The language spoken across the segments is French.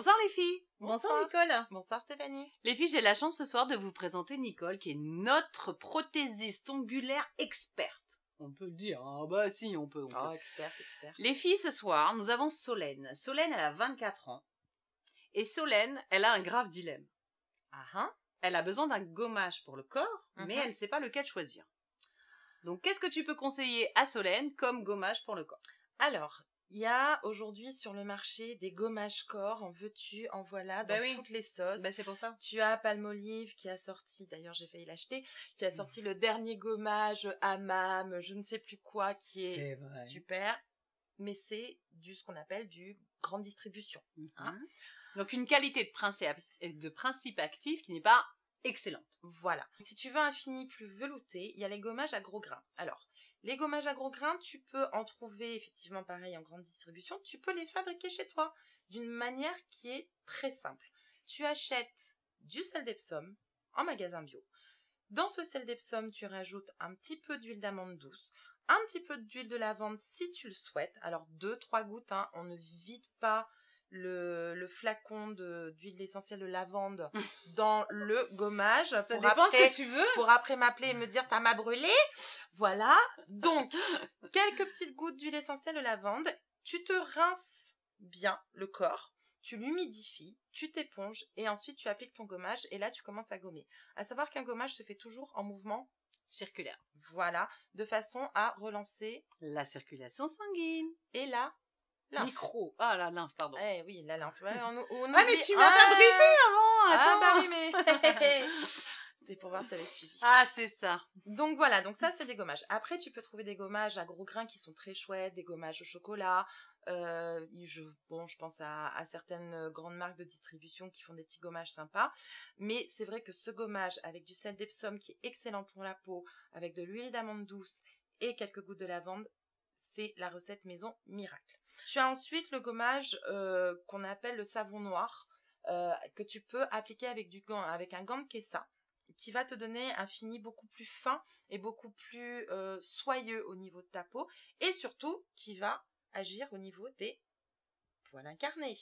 Bonsoir les filles. Bonsoir. Nicole. Bonsoir Stéphanie. Les filles, j'ai la chance ce soir de vous présenter Nicole, qui est notre prothésiste ongulaire experte. On peut le dire, hein. Bah si, on peut. Oh, expert. Les filles, ce soir, nous avons Solène. Solène, elle a 24 ans. Et Solène, elle a un grave dilemme. Elle a besoin d'un gommage pour le corps, mais elle ne sait pas lequel choisir. Donc, qu'est-ce que tu peux conseiller à Solène comme gommage pour le corps? Alors, il y a aujourd'hui sur le marché des gommages corps, en veux-tu, en voilà, dans toutes les sauces. C'est pour ça. Tu as Palmolive qui a sorti, d'ailleurs j'ai failli l'acheter, qui a sorti le dernier gommage Hammam, je ne sais plus quoi, qui est super. Mais c'est ce qu'on appelle du grande distribution. Donc une qualité de principe actif qui n'est pas excellente. Voilà. Si tu veux un fini plus velouté, il y a les gommages à gros grains. Alors, les gommages à gros grains, tu peux en trouver effectivement pareil en grande distribution. Tu peux les fabriquer chez toi d'une manière qui est très simple. Tu achètes du sel d'Epsom en magasin bio. Dans ce sel d'Epsom, tu rajoutes un petit peu d'huile d'amande douce, un petit peu d'huile de lavande si tu le souhaites. Alors 2-3 gouttes, hein, on ne vide pas le flacon d'huile essentielle de lavande dans le gommage. Ça dépend ce que tu veux. Pour après m'appeler et me dire ça m'a brûlé. Voilà. Donc, quelques petites gouttes d'huile essentielle de lavande. Tu te rinces bien le corps. Tu l'humidifies, tu t'éponges et ensuite tu appliques ton gommage et là tu commences à gommer. À savoir qu'un gommage se fait toujours en mouvement circulaire. Voilà. De façon à relancer la circulation sanguine. Et là, micro. Ah, la lymphe, pardon. Eh oui, la lymphe. Ouais, mais tu m'as pas briefé avant. Attends. Ah bah oui, mais... C'est pour voir si t'avais suivi. Ah, c'est ça. Donc voilà, donc ça c'est des gommages. Après, tu peux trouver des gommages à gros grains qui sont très chouettes, des gommages au chocolat. Je pense à certaines grandes marques de distribution qui font des petits gommages sympas. Mais c'est vrai que ce gommage avec du sel d'Epsom qui est excellent pour la peau, avec de l'huile d'amande douce et quelques gouttes de lavande, c'est la recette maison miracle. Tu as ensuite le gommage qu'on appelle le savon noir, que tu peux appliquer avec un gant de Kessa, qui va te donner un fini beaucoup plus fin et beaucoup plus soyeux au niveau de ta peau, et surtout qui va agir au niveau des poils incarnés.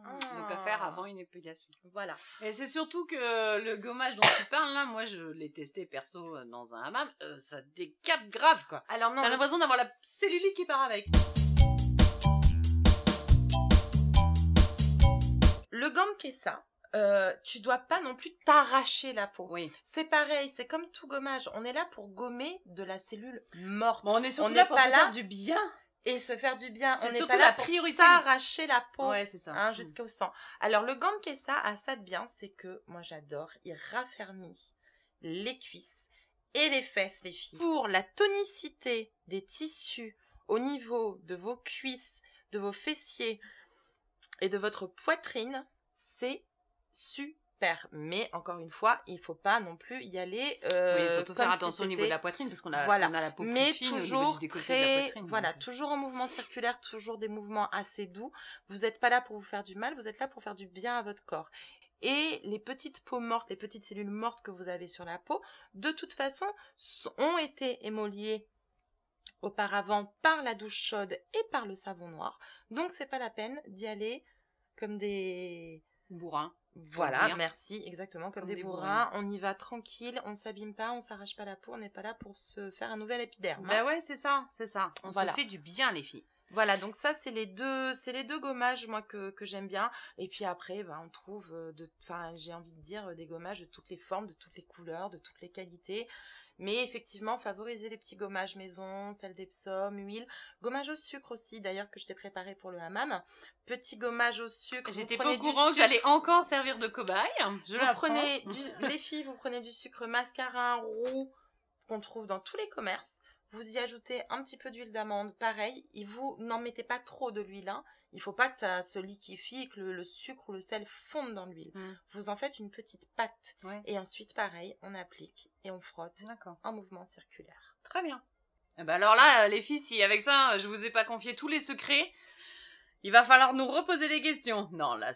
Donc à faire avant une épilation. Voilà. Et c'est surtout que le gommage dont tu parles là, moi je l'ai testé perso dans un hammam, ça décape grave quoi. Alors non, t'as l'impression d'avoir la cellulite qui part avec. Le gant de Kessa, tu dois pas non plus t'arracher la peau. Oui. C'est pareil, c'est comme tout gommage. On est là pour gommer de la cellule morte. Bon, on est surtout là pour se faire du bien. Et se faire du bien. C'est on n'est surtout pas là la pour priorité. s'arracher la peau. Ouais, c'est ça. Jusqu'au sang. Alors, le gant de Kessa a ça de bien, c'est que, moi j'adore, il raffermit les cuisses et les fesses, les filles. Pour la tonicité des tissus au niveau de vos cuisses, de vos fessiers et de votre poitrine, c'est super. Mais encore une fois, il faut pas non plus y aller. Oui, surtout faire attention au niveau de la poitrine parce qu'on a, on a la peau plus fine au niveau du décolleté de la poitrine. Voilà, toujours en mouvement circulaire, toujours des mouvements assez doux. Vous n'êtes pas là pour vous faire du mal, vous êtes là pour faire du bien à votre corps. Et les petites peaux mortes, les petites cellules mortes que vous avez sur la peau, de toute façon, ont été émolliées auparavant par la douche chaude et par le savon noir. Donc, c'est pas la peine d'y aller comme des bourrins. Voilà, merci, exactement, comme des bourrins. On y va tranquille, on s'abîme pas, on s'arrache pas la peau, on n'est pas là pour se faire un nouvel épiderme. Bah ouais, c'est ça. On se fait du bien, les filles. Voilà, donc ça, c'est les deux gommages, moi, que j'aime bien. Et puis après, on trouve, j'ai envie de dire, des gommages de toutes les formes, de toutes les couleurs, de toutes les qualités. Mais effectivement, favoriser les petits gommages maison, sel d'Epsom, huile. Gommage au sucre aussi, d'ailleurs, que je t'ai préparé pour le hammam. Petit gommage au sucre. J'étais pas au courant que j'allais encore servir de cobaye. Les filles, vous prenez du sucre mascarin roux qu'on trouve dans tous les commerces. Vous y ajoutez un petit peu d'huile d'amande, pareil. Et vous n'en mettez pas trop de l'huile, hein. Il faut pas que ça se liquéfie, que le sucre ou le sel fondent dans l'huile. Vous en faites une petite pâte. Ouais. Et ensuite, pareil, on applique et on frotte en mouvement circulaire. Très bien. Et ben alors là, les filles, si avec ça, je vous ai pas confié tous les secrets, il va falloir nous reposer les questions. Non, là,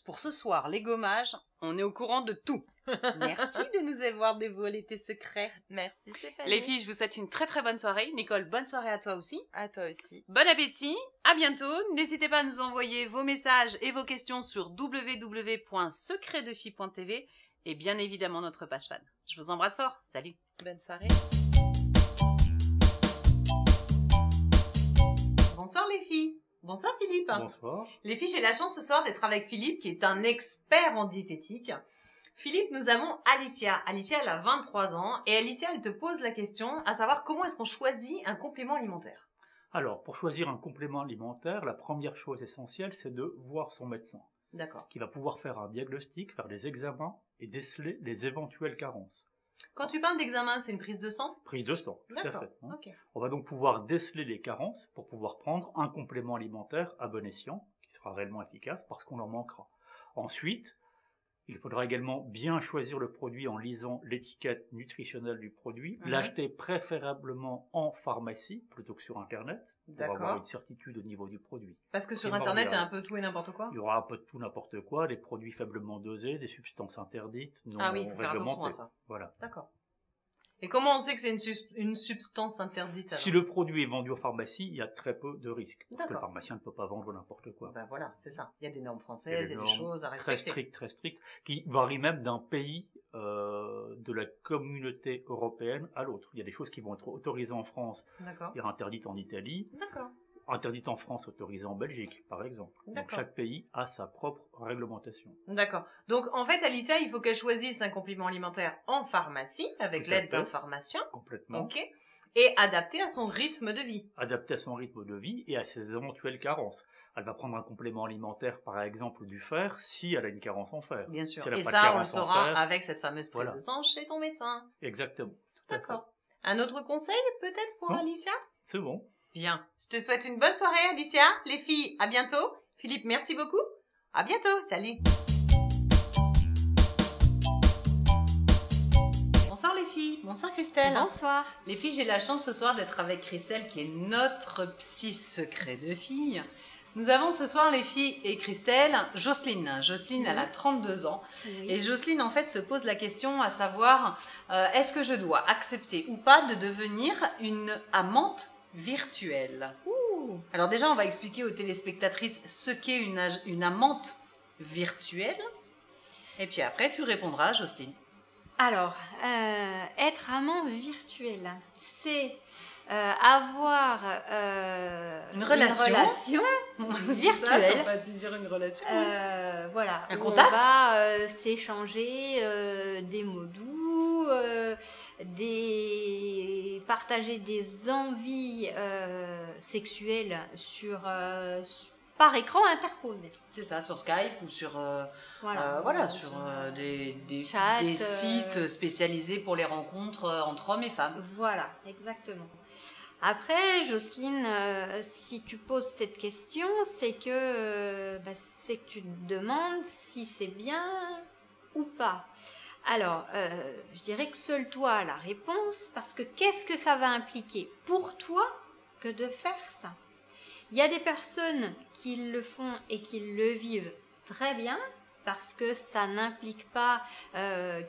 pour ce soir, les gommages, on est au courant de tout. Merci de nous avoir dévoilé tes secrets. Merci Stéphanie. Les filles, je vous souhaite une très très bonne soirée. Nicole, bonne soirée à toi aussi. À toi aussi. Bon appétit, à bientôt. N'hésitez pas à nous envoyer vos messages et vos questions sur www.secretdefille.tv et bien évidemment notre page fan. Je vous embrasse fort. Salut. Bonne soirée. Bonsoir les filles. Bonsoir Philippe. Bonsoir. Les filles, j'ai la chance ce soir d'être avec Philippe qui est un expert en diététique. Philippe, nous avons Alicia. Alicia, elle a 23 ans et Alicia, elle te pose la question à savoir comment est-ce qu'on choisit un complément alimentaire. Alors, pour choisir un complément alimentaire, la première chose essentielle, c'est de voir son médecin, D'accord. qui va pouvoir faire un diagnostic, faire des examens et déceler les éventuelles carences. Quand tu parles d'examen, c'est une prise de sang? Prise de sang, tout à D'accord. fait. Hein. Ok. On va donc pouvoir déceler les carences pour pouvoir prendre un complément alimentaire à bon escient, qui sera réellement efficace parce qu'on en manquera. Ensuite, il faudra également bien choisir le produit en lisant l'étiquette nutritionnelle du produit, l'acheter préférablement en pharmacie plutôt que sur Internet, pour avoir une certitude au niveau du produit. Parce que sur Internet, il y a un peu tout et n'importe quoi. Il y aura un peu de tout n'importe quoi, des produits faiblement dosés, des substances interdites, non Ah oui, il faut faire attention à réglementées. ça. Voilà. D'accord. Et comment on sait que c'est une substance interdite alors? Si le produit est vendu en pharmacie, il y a très peu de risques. Parce que le D'accord. pharmacien ne peut pas vendre n'importe quoi. Ben voilà, c'est ça. Il y a des normes Il y a françaises, il y a des normes choses à très respecter. strictes, qui varient même d'un pays de la communauté européenne à l'autre. Il y a des choses qui vont être autorisées en France D'accord. et interdites en Italie, D'accord. interdites en France, autorisées en Belgique, par exemple. Donc D'accord. chaque pays a sa propre réglementation. D'accord. Donc en fait, Alicia, il faut qu'elle choisisse un complément alimentaire en pharmacie, avec Tout à l'aide d'un fait. pharmacien. Complètement. Ok. Et adapté à son rythme de vie. Adapté à son rythme de vie et à ses éventuelles carences. Elle va prendre un complément alimentaire, par exemple du fer, si elle a une carence en fer. Bien sûr. Si elle a Et pas de ça, on le carence en saura fer, avec cette fameuse prise Voilà. de sang chez ton médecin. Exactement. Tout à fait. D'accord. Un autre conseil peut-être pour Non. Alicia? C'est bon. Bien. Je te souhaite une bonne soirée, Alicia. Les filles, à bientôt. Philippe, merci beaucoup. À bientôt. Salut. Bonsoir les filles. Bonsoir Christelle. Bonsoir. Les filles, j'ai la chance ce soir d'être avec Christelle qui est notre psy secret de fille. Nous avons ce soir les filles et Christelle, Jocelyne. Jocelyne, elle a 32 ans. Oui. Et Jocelyne, en fait, se pose la question à savoir, est-ce que je dois accepter ou pas de devenir une amante virtuelle? Ouh. Alors déjà, on va expliquer aux téléspectatrices ce qu'est une amante virtuelle. Et puis après, tu répondras, Jocelyne. Alors, être amant virtuel, c'est avoir Une relation. virtuelle. Ça, pas dire une relation. Voilà, Un où contact. on va s'échanger des mots doux, partager des envies sexuelles par écran interposé. C'est ça, sur Skype ou sur, Voilà, sur des chat, sites spécialisés pour les rencontres entre hommes et femmes. Voilà, exactement. Après, Jocelyne, si tu poses cette question, c'est que tu te demandes si c'est bien ou pas. Alors, je dirais que seul toi as la réponse, parce que qu'est-ce que ça va impliquer pour toi que de faire ça? Il y a des personnes qui le font et qui le vivent très bien, parce que ça n'implique pas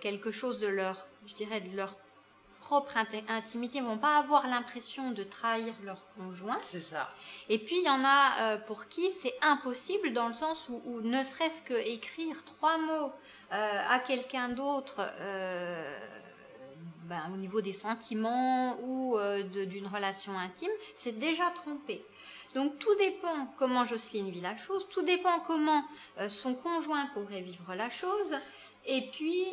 quelque chose de leur, je dirais, de leur propre intimité, ils vont pas avoir l'impression de trahir leur conjoint. C'est ça. Et puis il y en a pour qui c'est impossible, dans le sens où ne serait-ce que écrire 3 mots à quelqu'un d'autre au niveau des sentiments ou d'une relation intime, c'est déjà trompé. Donc tout dépend comment Jocelyne vit la chose, tout dépend comment son conjoint pourrait vivre la chose, et puis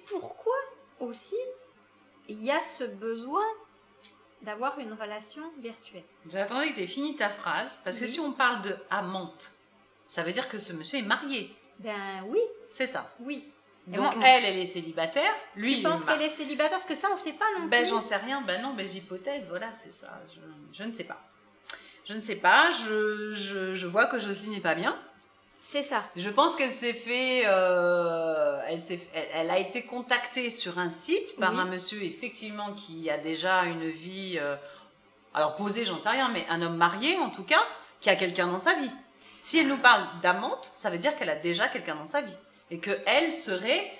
pourquoi aussi il y a ce besoin d'avoir une relation virtuelle. J'attendais que tu aies fini ta phrase, parce que Oui. si on parle de amante, ça veut dire que ce monsieur est marié. Ben oui, C'est ça. oui. Et Donc moi, elle est célibataire, lui tu il penses est qu'elle est célibataire? Parce que ça, on ne sait pas non Ben plus. j'en sais rien, ben non, ben j'hypothèse, voilà, c'est ça. Je ne sais pas. Je ne sais pas, je vois que Jocelyne n'est pas bien. C'est ça. Je pense qu'elle s'est fait... elle a été contactée sur un site par Oui. un monsieur, effectivement, qui a déjà une vie... alors posée, j'en sais rien, mais un homme marié, en tout cas, qui a quelqu'un dans sa vie. Si elle nous parle d'amante, ça veut dire qu'elle a déjà quelqu'un dans sa vie. Et qu'elle serait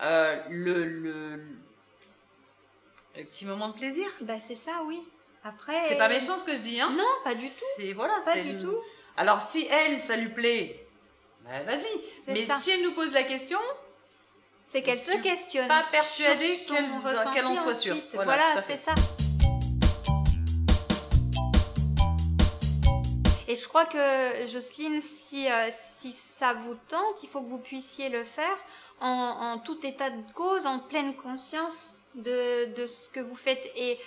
le petit moment de plaisir. Bah c'est ça, oui. Après. C'est pas méchant ce que je dis, hein? Non, pas du tout. C'est voilà, Pas du tout. Alors si elle, ça lui plaît, bah vas-y. Mais ça. si elle nous pose la question, c'est qu'elle se questionne. Pas persuadée sur son qu'elle en soit ressenti sûre. ensuite. Voilà, tout à fait. c'est ça. Et je crois que Jocelyne, si ça vous tente, il faut que vous puissiez le faire en tout état de cause, en pleine conscience de ce que vous faites, et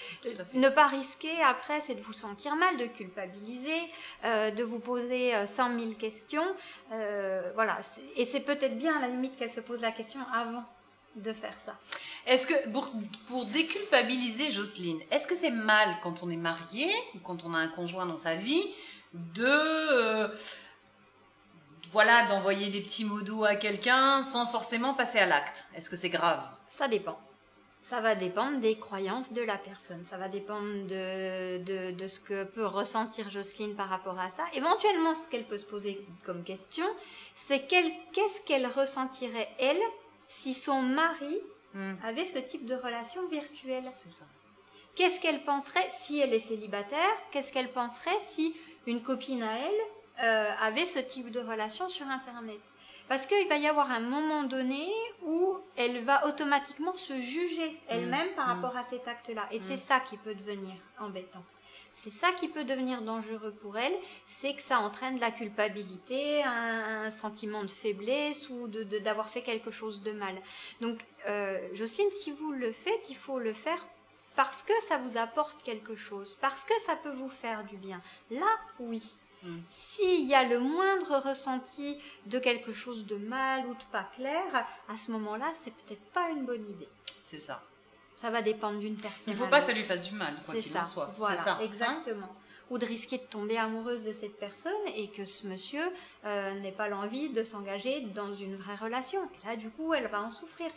ne pas risquer après, c'est de vous sentir mal, de culpabiliser, de vous poser 100 000 questions. Voilà, et c'est peut-être bien à la limite qu'elle se pose la question avant de faire ça. Est-ce que, pour déculpabiliser Jocelyne, est-ce que c'est mal quand on est marié ou quand on a un conjoint dans sa vie voilà, d'envoyer des petits mots doux à quelqu'un sans forcément passer à l'acte? Est-ce que c'est grave? Ça dépend. Ça va dépendre des croyances de la personne. Ça va dépendre de ce que peut ressentir Jocelyne par rapport à ça. Éventuellement, ce qu'elle peut se poser comme question, c'est qu'est-ce qu'elle ressentirait, elle, si son mari avait ce type de relation virtuelle. C'est ça. Qu'est-ce qu'elle penserait si elle est célibataire? Qu'est-ce qu'elle penserait si une copine à elle avait ce type de relation sur Internet? Parce qu'il va y avoir un moment donné où elle va automatiquement se juger elle-même par rapport à cet acte-là. Et c'est ça qui peut devenir embêtant. C'est ça qui peut devenir dangereux pour elle, c'est que ça entraîne de la culpabilité, un sentiment de faiblesse ou d'avoir fait quelque chose de mal. Donc, Jocelyne, si vous le faites, il faut le faire parce que ça vous apporte quelque chose, parce que ça peut vous faire du bien. Là, oui. S'il y a le moindre ressenti de quelque chose de mal ou de pas clair, à ce moment-là, c'est peut-être pas une bonne idée. C'est ça. Ça va dépendre d'une personne. Il faut pas que ça lui fasse du mal, quoi qu'il en soit. Voilà, c'est ça. exactement. Ou de risquer de tomber amoureuse de cette personne et que ce monsieur n'ait pas l'envie de s'engager dans une vraie relation. Et là, du coup, elle va en souffrir.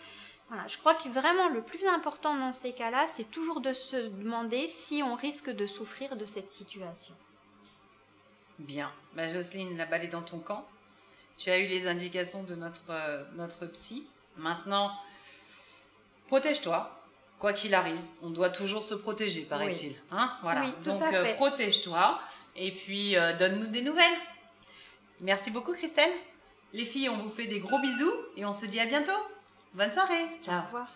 Voilà, je crois que vraiment le plus important dans ces cas-là, c'est toujours de se demander si on risque de souffrir de cette situation. Bien. Bah, Jocelyne, la balle est dans ton camp. Tu as eu les indications de notre psy. Maintenant, protège-toi. Quoi qu'il arrive, on doit toujours se protéger, paraît-il. Oui. Hein, voilà. Oui, tout donc, à fait. protège-toi et puis donne-nous des nouvelles. Merci beaucoup, Christelle. Les filles, on vous fait des gros bisous et on se dit à bientôt. Bonne soirée. Ciao. Au revoir.